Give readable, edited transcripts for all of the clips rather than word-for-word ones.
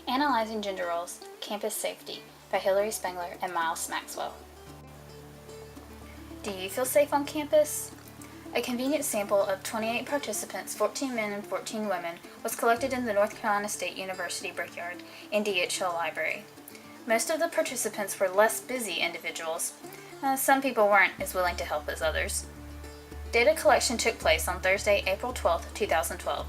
Analyzing Gender Roles, Campus Safety by Hilary Spengler and Miles Maxwell. Do you feel safe on campus? A convenient sample of 28 participants, 14 men and 14 women, was collected in the North Carolina State University Brickyard in DHL Library. Most of the participants were less busy individuals. Some people weren't as willing to help as others. Data collection took place on Thursday, April 12, 2012.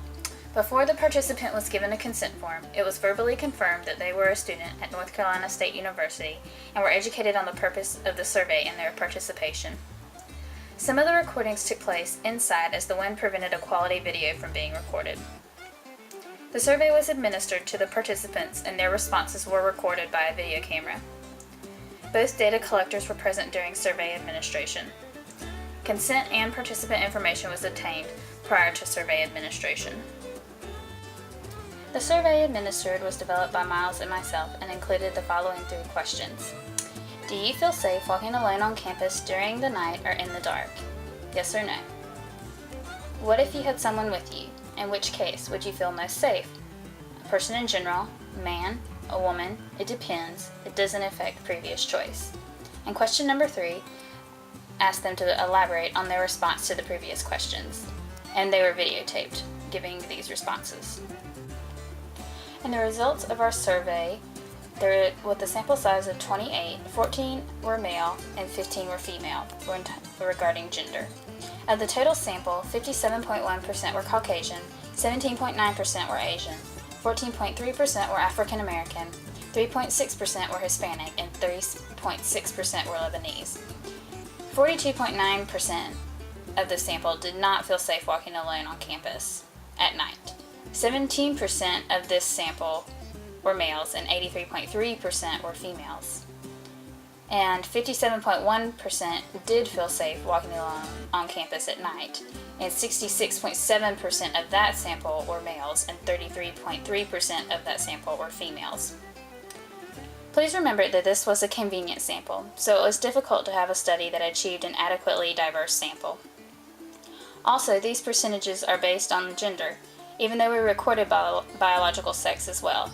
Before the participant was given a consent form, it was verbally confirmed that they were a student at North Carolina State University and were educated on the purpose of the survey and their participation. Some of the recordings took place inside as the wind prevented a quality video from being recorded. The survey was administered to the participants and their responses were recorded by a video camera. Both data collectors were present during survey administration. Consent and participant information was obtained prior to survey administration. The survey administered was developed by Miles and myself and included the following 3 questions. Do you feel safe walking alone on campus during the night or in the dark? Yes or no? What if you had someone with you? In which case would you feel most safe? A person in general, man, a woman, it depends, it doesn't affect previous choice. And question number 3, ask them to elaborate on their response to the previous questions. And they were videotaped, giving these responses. And the results of our survey, with a sample size of 28, 14 were male and 15 were female regarding gender. Of the total sample, 57.1% were Caucasian, 17.9% were Asian, 14.3% were African American, 3.6% were Hispanic, and 3.6% were Lebanese. 42.9% of the sample did not feel safe walking alone on campus at night. 17% of this sample were males and 83.3% were females. And 57.1% did feel safe walking alone on campus at night, and 66.7% of that sample were males and 33.3% of that sample were females. Please remember that this was a convenient sample, so it was difficult to have a study that achieved an adequately diverse sample. Also, these percentages are based on gender, even though we recorded biological sex as well.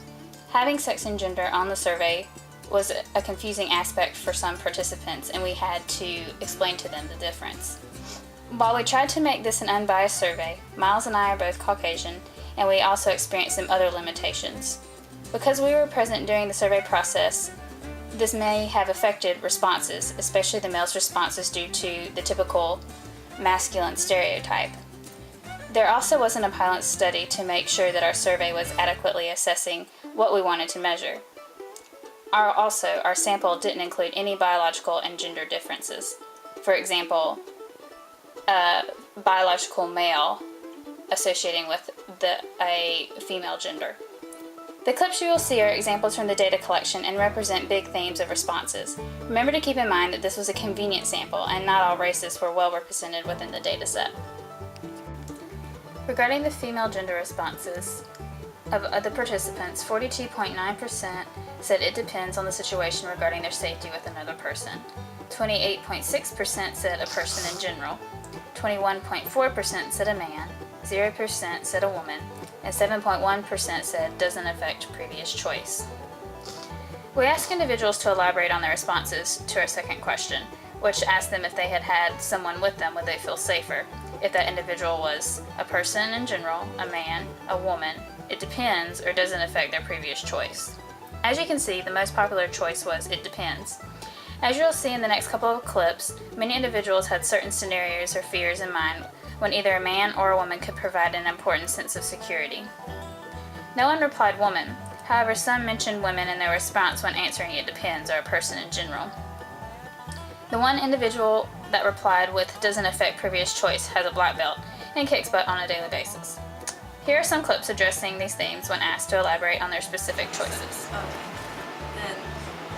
Having sex and gender on the survey was a confusing aspect for some participants, and we had to explain to them the difference. While we tried to make this an unbiased survey, Miles and I are both Caucasian, and we also experienced some other limitations. Because we were present during the survey process, this may have affected responses, especially the males' responses due to the typical masculine stereotype. There also wasn't a pilot study to make sure that our survey was adequately assessing what we wanted to measure. Our sample didn't include any biological and gender differences. For example, a biological male associating with a female gender. The clips you will see are examples from the data collection and represent big themes of responses. Remember to keep in mind that this was a convenient sample and not all races were well represented within the data set. Regarding the female gender responses, of the participants, 42.9% said it depends on the situation regarding their safety with another person. 28.6% said a person in general. 21.4% said a man. 0% said a woman. And 7.1% said doesn't affect previous choice. We asked individuals to elaborate on their responses to our second question, which asked them if they had had someone with them, would they feel safer? If that individual was a person in general, a man, a woman, it depends, or doesn't affect their previous choice. As you can see, the most popular choice was it depends. As you'll see in the next couple of clips, many individuals had certain scenarios or fears in mind when either a man or a woman could provide an important sense of security. No one replied woman. However, some mentioned women in their response when answering it depends, or a person in general. The one individual that replied with doesn't affect previous choice has a black belt and kicks butt on a daily basis. Here are some clips addressing these themes when asked to elaborate on their specific choices. Then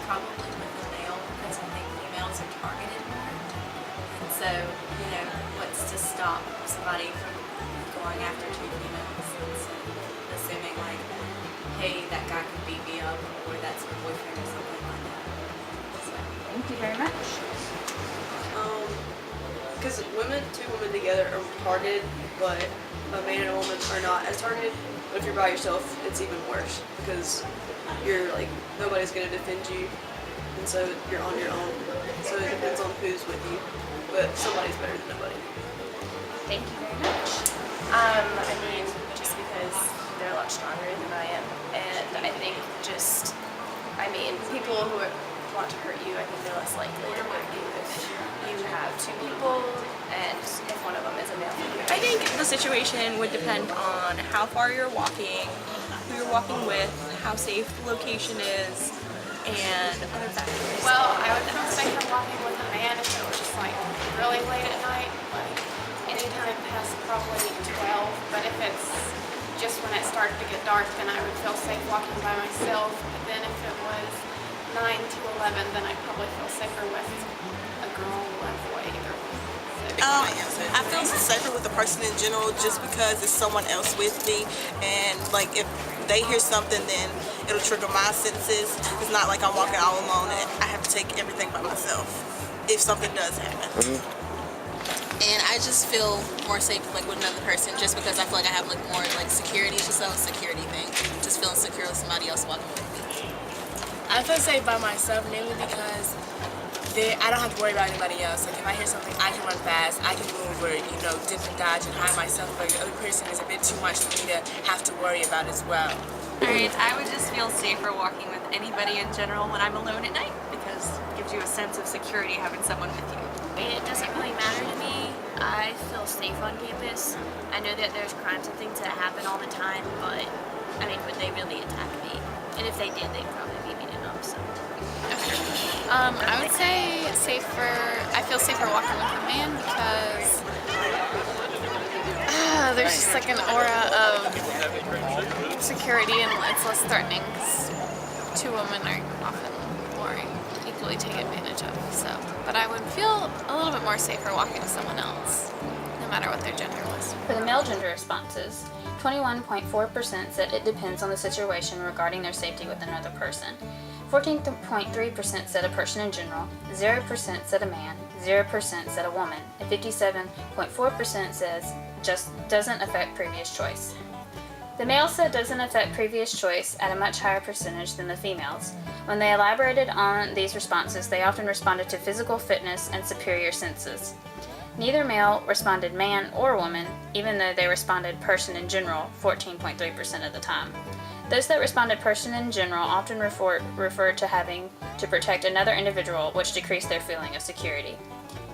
probably with the male, because I think females are targeted more. And so, what's to stop somebody from going after 2 females and so assuming like, hey, that guy could beat me up, or that's my boyfriend or something like that. So. Thank you very much. Because two women together are targeted, but a man and a woman are not as targeted. But if you're by yourself, it's even worse because you're like, nobody's going to defend you, and so you're on your own. So it depends on who's with you, but somebody's better than nobody. Thank you very much. I mean, just because they're a lot stronger than I am, and I think people who want to hurt you, I think they're less likely to hurt you if you have two people, and if one of them is a male figure. I think the situation would depend on how far you're walking, who you're walking with, how safe the location is, and other factors. Well, I would feel safer walking with a man if it was just like really late at night, like anytime past probably 12. But if it's just when it started to get dark, then I would feel safe walking by myself. But then if it was 9 to 11, then I'd probably feel safer with a girl or a boy either way. I feel safer with a person in general just because it's someone else with me, and like if they hear something, then it'll trigger my senses. It's not like I'm walking all alone and I have to take everything by myself if something does happen. And I just feel more safe like with another person just because I feel like I have like more like security. It's just a security thing. Just feeling secure with somebody else walking with me. I feel safe by myself mainly because I don't have to worry about anybody else. Like if I hear something, I can run fast, I can move or, dip and dodge and hide myself, but the other person is a bit too much for me to have to worry about as well. Alright, I would just feel safer walking with anybody in general when I'm alone at night because it gives you a sense of security having someone with you. It doesn't really matter to me. I feel safe on campus. I know that there's crimes and things that happen all the time, but would they really attack me? And if they did, they'd probably be beaten up, so. I would say I feel safer walking with a man because there's just like an aura of security and it's less threatening because two women are often more equally taken advantage of. So, but I would feel a little bit more safer walking with someone else, no matter what their gender was. For the male gender responses, 21.4% said it depends on the situation regarding their safety with another person. 14.3% said a person in general, 0% said a man, 0% said a woman, and 57.4% says just doesn't affect previous choice. The males said doesn't affect previous choice at a much higher percentage than the females. When they elaborated on these responses, they often responded to physical fitness and superior senses. Neither male responded man or woman, even though they responded person in general 14.3% of the time. Those that responded person in general often referred to having to protect another individual, which decreased their feeling of security.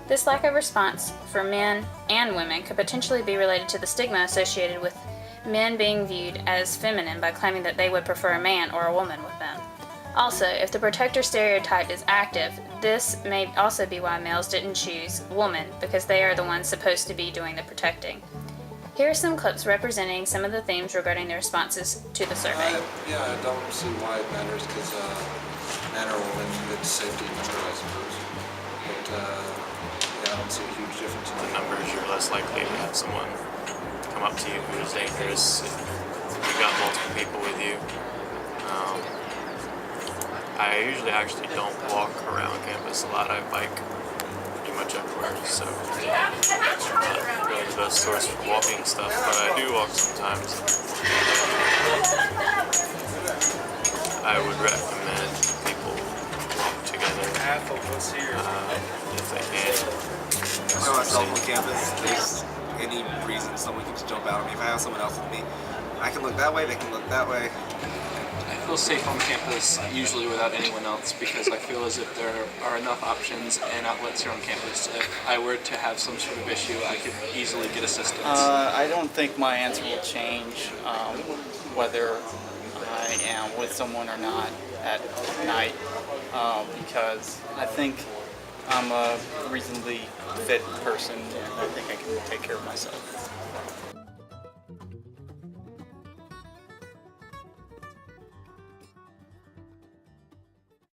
This lack of response for men and women could potentially be related to the stigma associated with men being viewed as feminine by claiming that they would prefer a man or a woman with them. Also, if the protector stereotype is active, this may also be why males didn't choose woman because they are the ones supposed to be doing the protecting. Here are some clips representing some of the themes regarding the responses to the survey. I don't see why it matters because man or woman, it's safety in numbers, I suppose. But I don't see a huge difference in the numbers. You're less likely to have someone come up to you who is dangerous if you've got multiple people with you. I usually actually don't walk around campus a lot. I bike pretty much everywhere, so not really the best source for walking stuff, but I do walk sometimes. I would recommend people walk together if they can. I know myself on campus, in case any reason someone can just jump out at me. If I have someone else with me, I can look that way, they can look that way. I feel safe on campus usually without anyone else because I feel as if there are enough options and outlets here on campus. If I were to have some sort of issue, I could easily get assistance. I don't think my answer will change whether I am with someone or not at night because I think I'm a reasonably fit person and I think I can take care of myself.